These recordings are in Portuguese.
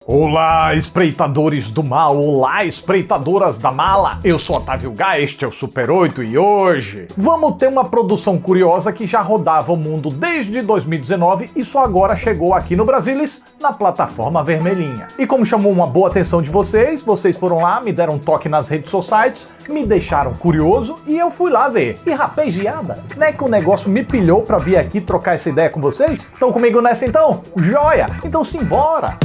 Olá, espreitadores do mal, olá, espreitadoras da mala, eu sou Otávio Gá, este é o Super 8 e hoje vamos ter uma produção curiosa que já rodava o mundo desde 2019 e só agora chegou aqui no Brasilis, na plataforma vermelhinha. E como chamou uma boa atenção de vocês foram lá, me deram um toque nas redes sociais, me deixaram curioso e eu fui lá ver. E rapaziada, né que o negócio me pilhou pra vir aqui trocar essa ideia com vocês? Estão comigo nessa então? Joia! Então simbora!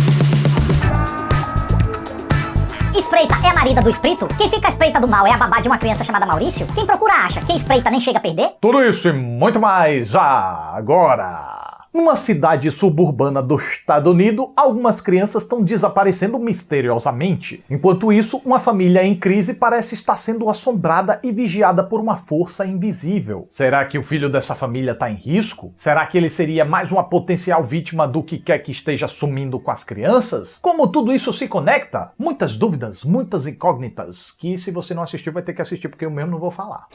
Espreita é a marida do espírito? Quem fica à espreita do mal é a babá de uma criança chamada Maurício? Quem procura acha, quem espreita nem chega a perder? Tudo isso e muito mais agora! Numa cidade suburbana do Estados Unidos, algumas crianças estão desaparecendo misteriosamente. Enquanto isso, uma família em crise parece estar sendo assombrada e vigiada por uma força invisível. Será que o filho dessa família está em risco? Será que ele seria mais uma potencial vítima do que quer que esteja sumindo com as crianças? Como tudo isso se conecta? Muitas dúvidas, muitas incógnitas, que se você não assistiu vai ter que assistir porque eu mesmo não vou falar.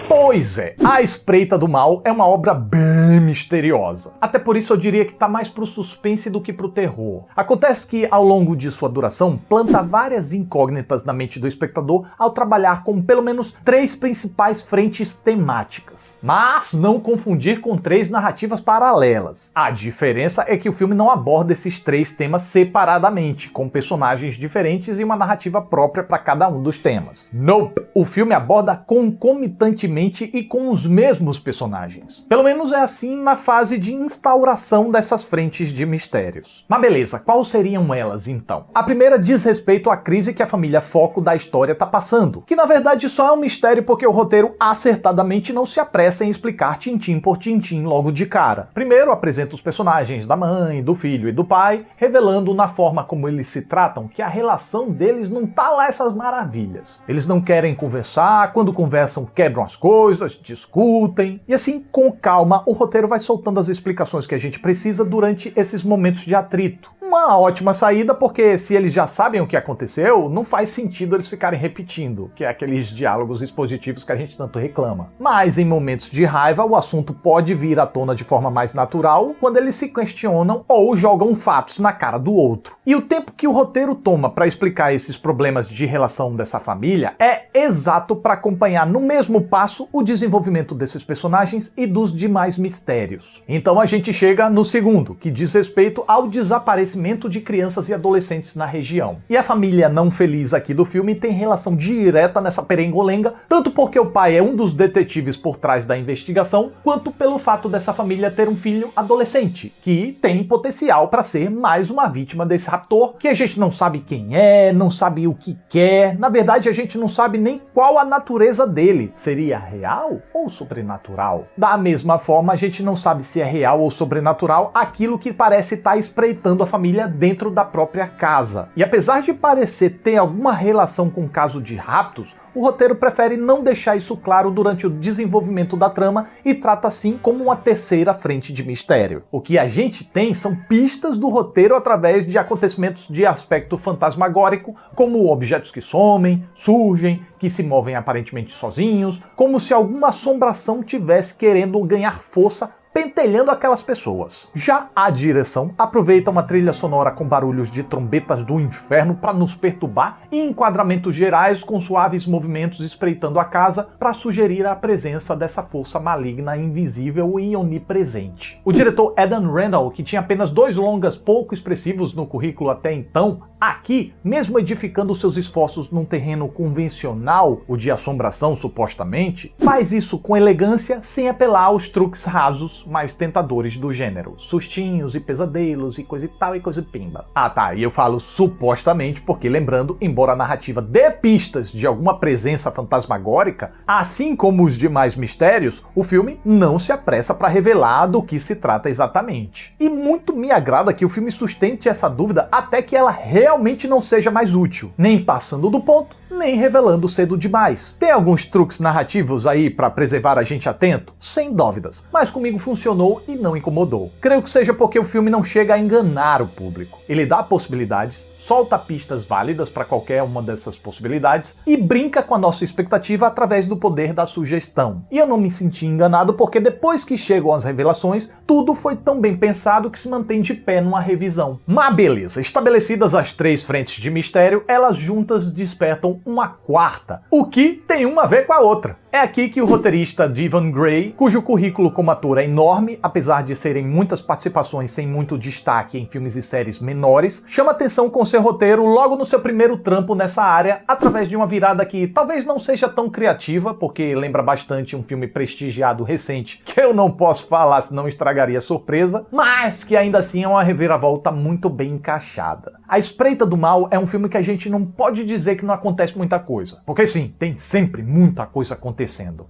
Pois é, A Espreita do Mal é uma obra bem misteriosa. Até por isso eu diria que tá mais pro suspense do que pro terror. Acontece que, ao longo de sua duração, planta várias incógnitas na mente do espectador ao trabalhar com pelo menos 3 principais frentes temáticas. Mas não confundir com 3 narrativas paralelas. A diferença é que o filme não aborda esses 3 temas separadamente, com personagens diferentes e uma narrativa própria para cada um dos temas. Nope! O filme aborda concomitantemente e com os mesmos personagens. Pelo menos é assim na fase de instauração dessas frentes de mistérios. Mas beleza, quais seriam elas então? A primeira diz respeito à crise que a família foco da história tá passando, que na verdade só é um mistério porque o roteiro acertadamente não se apressa em explicar tintim por tintim logo de cara. Primeiro apresenta os personagens da mãe, do filho e do pai, revelando na forma como eles se tratam que a relação deles não tá lá essas maravilhas. Eles não querem conversar, quando conversam quebram as coisas, discutem, e assim, com calma, o roteiro vai soltando as explicações que a gente precisa durante esses momentos de atrito. Uma ótima saída, porque se eles já sabem o que aconteceu, não faz sentido eles ficarem repetindo, que é aqueles diálogos expositivos que a gente tanto reclama. Mas em momentos de raiva, o assunto pode vir à tona de forma mais natural quando eles se questionam ou jogam fatos na cara do outro. E o tempo que o roteiro toma para explicar esses problemas de relação dessa família é exato para acompanhar no mesmo passo o desenvolvimento desses personagens e dos demais mistérios. Então a gente chega no segundo, que diz respeito ao desaparecimento de crianças e adolescentes na região. E a família não feliz aqui do filme tem relação direta nessa perengolenga, tanto porque o pai é um dos detetives por trás da investigação, quanto pelo fato dessa família ter um filho adolescente, que tem potencial para ser mais uma vítima desse raptor, que a gente não sabe quem é, não sabe o que quer, na verdade a gente não sabe nem qual a natureza dele. Seria real ou sobrenatural? Da mesma forma, a gente não sabe se é real ou sobrenatural aquilo que parece estar espreitando a família dentro da própria casa. E apesar de parecer ter alguma relação com o caso de raptos, o roteiro prefere não deixar isso claro durante o desenvolvimento da trama e trata assim como uma terceira frente de mistério. O que a gente tem são pistas do roteiro através de acontecimentos de aspecto fantasmagórico, como objetos que somem, surgem, que se movem aparentemente sozinhos, como se alguma assombração tivesse querendo ganhar força pentelhando aquelas pessoas. Já a direção aproveita uma trilha sonora com barulhos de trombetas do inferno para nos perturbar e enquadramentos gerais com suaves movimentos espreitando a casa para sugerir a presença dessa força maligna invisível e onipresente. O diretor Adam Randall, que tinha apenas 2 longas pouco expressivos no currículo até então, aqui, mesmo edificando seus esforços num terreno convencional, o de assombração supostamente, faz isso com elegância sem apelar aos truques rasos mais tentadores do gênero, sustinhos e pesadelos e coisa e tal e coisa pimba. Ah tá, e eu falo supostamente porque, lembrando, embora a narrativa dê pistas de alguma presença fantasmagórica, assim como os demais mistérios, o filme não se apressa para revelar do que se trata exatamente. E muito me agrada que o filme sustente essa dúvida até que ela realmente não seja mais útil, nem passando do ponto, nem revelando cedo demais. Tem alguns truques narrativos aí para preservar a gente atento? Sem dúvidas, mas comigo funcionou e não incomodou. Creio que seja porque o filme não chega a enganar o público. Ele dá possibilidades, solta pistas válidas para qualquer uma dessas possibilidades e brinca com a nossa expectativa através do poder da sugestão. E eu não me senti enganado porque depois que chegam as revelações, tudo foi tão bem pensado que se mantém de pé numa revisão. Mas beleza, estabelecidas as 3 frentes de mistério, elas juntas despertam uma quarta, o que tem uma a ver com a outra. É aqui que o roteirista Devon Gray, cujo currículo como ator é enorme, apesar de serem muitas participações sem muito destaque em filmes e séries menores, chama atenção com seu roteiro logo no seu primeiro trampo nessa área, através de uma virada que talvez não seja tão criativa, porque lembra bastante um filme prestigiado recente, que eu não posso falar senão estragaria a surpresa, mas que ainda assim é uma reviravolta muito bem encaixada. A Espreita do Mal é um filme que a gente não pode dizer que não acontece muita coisa, porque sim, tem sempre muita coisa acontecendo.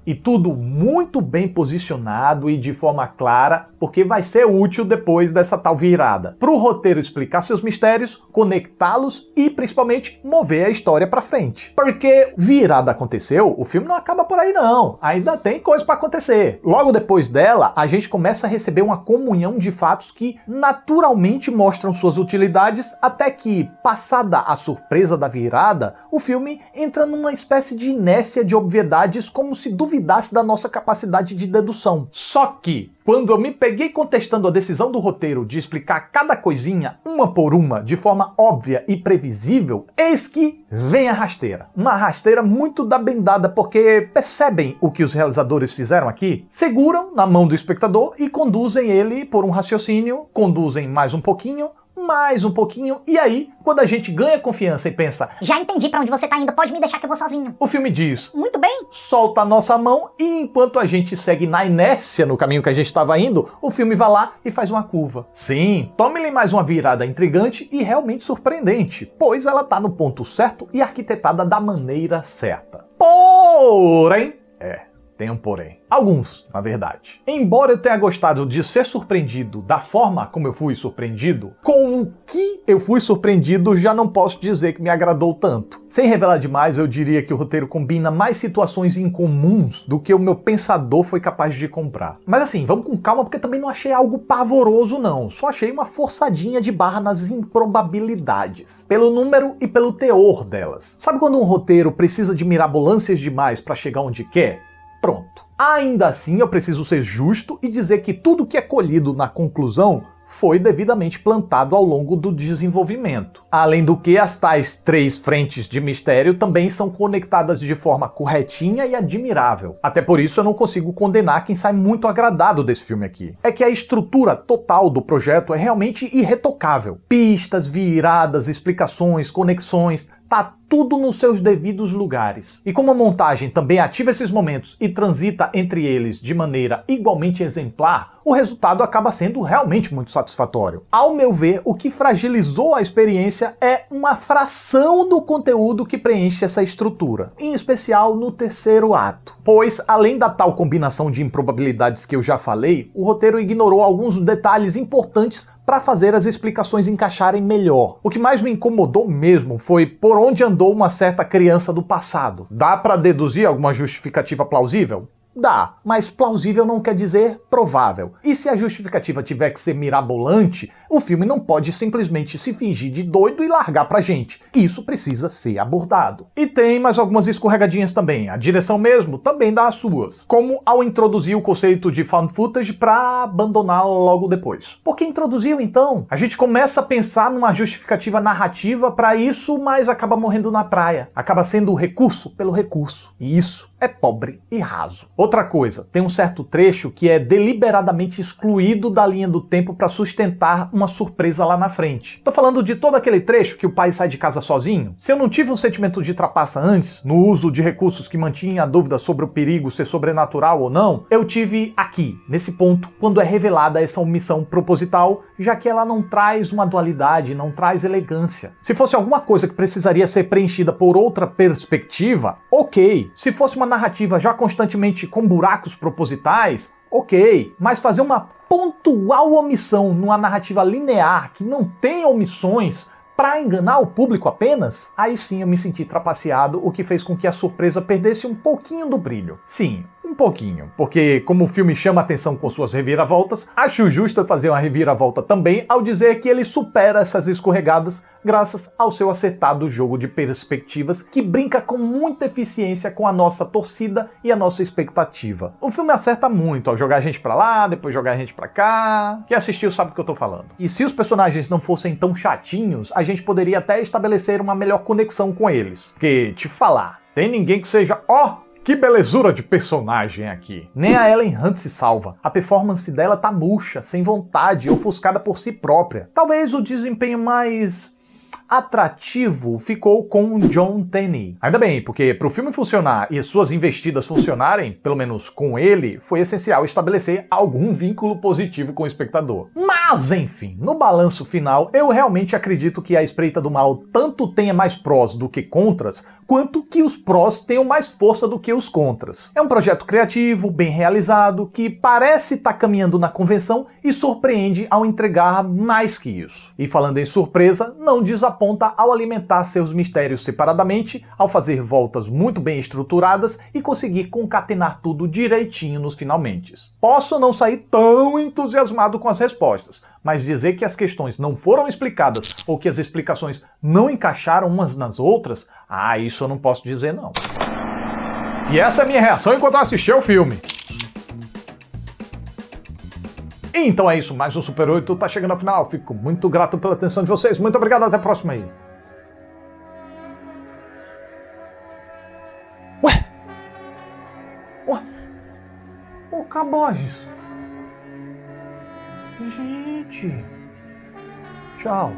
E tudo muito bem posicionado e de forma clara, porque vai ser útil depois dessa tal virada. Para o roteiro explicar seus mistérios, conectá-los e principalmente mover a história para frente. Porque virada aconteceu, o filme não acaba por aí não. Ainda tem coisa para acontecer. Logo depois dela, a gente começa a receber uma comunhão de fatos que naturalmente mostram suas utilidades, até que, passada a surpresa da virada, o filme entra numa espécie de inércia de obviedades, como se duvidasse da nossa capacidade de dedução. Só que, quando eu me peguei contestando a decisão do roteiro de explicar cada coisinha, uma por uma, de forma óbvia e previsível, eis que vem a rasteira. Uma rasteira muito da bendada, porque percebem o que os realizadores fizeram aqui? Seguram na mão do espectador e conduzem ele por um raciocínio, conduzem mais um pouquinho, e aí, quando a gente ganha confiança e pensa, já entendi pra onde você tá indo, pode me deixar que eu vou sozinho. O filme diz, Muito bem. solta a nossa mão e enquanto a gente segue na inércia no caminho que a gente estava indo, o filme vai lá e faz uma curva. Sim, tome-lhe mais uma virada intrigante e realmente surpreendente, pois ela tá no ponto certo e arquitetada da maneira certa. Porém, tem um porém. Alguns, na verdade. Embora eu tenha gostado de ser surpreendido da forma como eu fui surpreendido, com o que eu fui surpreendido já não posso dizer que me agradou tanto. Sem revelar demais, eu diria que o roteiro combina mais situações incomuns do que o meu pensador foi capaz de comprar. Mas assim, vamos com calma porque também não achei algo pavoroso não, só achei uma forçadinha de barra nas improbabilidades, pelo número e pelo teor delas. Sabe quando um roteiro precisa de mirabolâncias demais para chegar onde quer? Pronto. Ainda assim, eu preciso ser justo e dizer que tudo que é colhido na conclusão foi devidamente plantado ao longo do desenvolvimento. Além do que, as tais 3 frentes de mistério também são conectadas de forma corretinha e admirável. Até por isso eu não consigo condenar quem sai muito agradado desse filme aqui. É que a estrutura total do projeto é realmente irretocável. Pistas, viradas, explicações, conexões, tá tudo nos seus devidos lugares. E como a montagem também ativa esses momentos e transita entre eles de maneira igualmente exemplar, o resultado acaba sendo realmente muito satisfatório. Ao meu ver, o que fragilizou a experiência é uma fração do conteúdo que preenche essa estrutura, em especial no terceiro ato. Pois, além da tal combinação de improbabilidades que eu já falei, o roteiro ignorou alguns detalhes importantes para fazer as explicações encaixarem melhor. O que mais me incomodou mesmo foi por onde andou uma certa criança do passado. Dá para deduzir alguma justificativa plausível? Dá, mas plausível não quer dizer provável. E se a justificativa tiver que ser mirabolante, o filme não pode simplesmente se fingir de doido e largar pra gente. Isso precisa ser abordado. E tem mais algumas escorregadinhas também. A direção mesmo também dá as suas. Como ao introduzir o conceito de found footage pra abandonar logo depois. Por que introduziu então? A gente começa a pensar numa justificativa narrativa pra isso, mas acaba morrendo na praia. Acaba sendo o recurso pelo recurso. E isso é pobre e raso. Outra coisa, tem um certo trecho que é deliberadamente excluído da linha do tempo para sustentar uma surpresa lá na frente. Tô falando de todo aquele trecho que o pai sai de casa sozinho. Se eu não tive um sentimento de trapaça antes, no uso de recursos que mantinha a dúvida sobre o perigo ser sobrenatural ou não, eu tive aqui, nesse ponto, quando é revelada essa omissão proposital, já que ela não traz uma dualidade, não traz elegância. Se fosse alguma coisa que precisaria ser preenchida por outra perspectiva, ok. Se fosse uma narrativa já constantemente com buracos propositais, ok, mas fazer uma pontual omissão numa narrativa linear que não tem omissões Pra enganar o público apenas? Aí sim eu me senti trapaceado, o que fez com que a surpresa perdesse um pouquinho do brilho. Sim, um pouquinho, porque como o filme chama atenção com suas reviravoltas, acho justo fazer uma reviravolta também ao dizer que ele supera essas escorregadas graças ao seu acertado jogo de perspectivas que brinca com muita eficiência com a nossa torcida e a nossa expectativa. O filme acerta muito ao jogar a gente pra lá, depois jogar a gente pra cá. Quem assistiu sabe do que eu tô falando. E se os personagens não fossem tão chatinhos, a gente poderia até estabelecer uma melhor conexão com eles. Porque, te falar, tem ninguém que seja, que belezura de personagem aqui. Nem a Ellen Hunt se salva. A performance dela tá murcha, sem vontade, ofuscada por si própria. Talvez o desempenho mais atrativo ficou com John Tenney. Ainda bem, porque para o filme funcionar e suas investidas funcionarem, pelo menos com ele, foi essencial estabelecer algum vínculo positivo com o espectador. Mas, enfim, no balanço final, eu realmente acredito que A Espreita do Mal tanto tenha mais prós do que contras, quanto que os prós tenham mais força do que os contras. É um projeto criativo, bem realizado, que parece estar caminhando na convenção e surpreende ao entregar mais que isso. E falando em surpresa, não desaponta ao alimentar seus mistérios separadamente, ao fazer voltas muito bem estruturadas e conseguir concatenar tudo direitinho nos finalmentes. Posso não sair tão entusiasmado com as respostas, mas dizer que as questões não foram explicadas ou que as explicações não encaixaram umas nas outras, isso eu não posso dizer não. E essa é a minha reação enquanto eu assisti ao filme. Então é isso, mais um Super 8 tá chegando ao final. Fico muito grato pela atenção de vocês. Muito obrigado, até a próxima aí. Ué? Ô, Caboges. Gente. Tchau.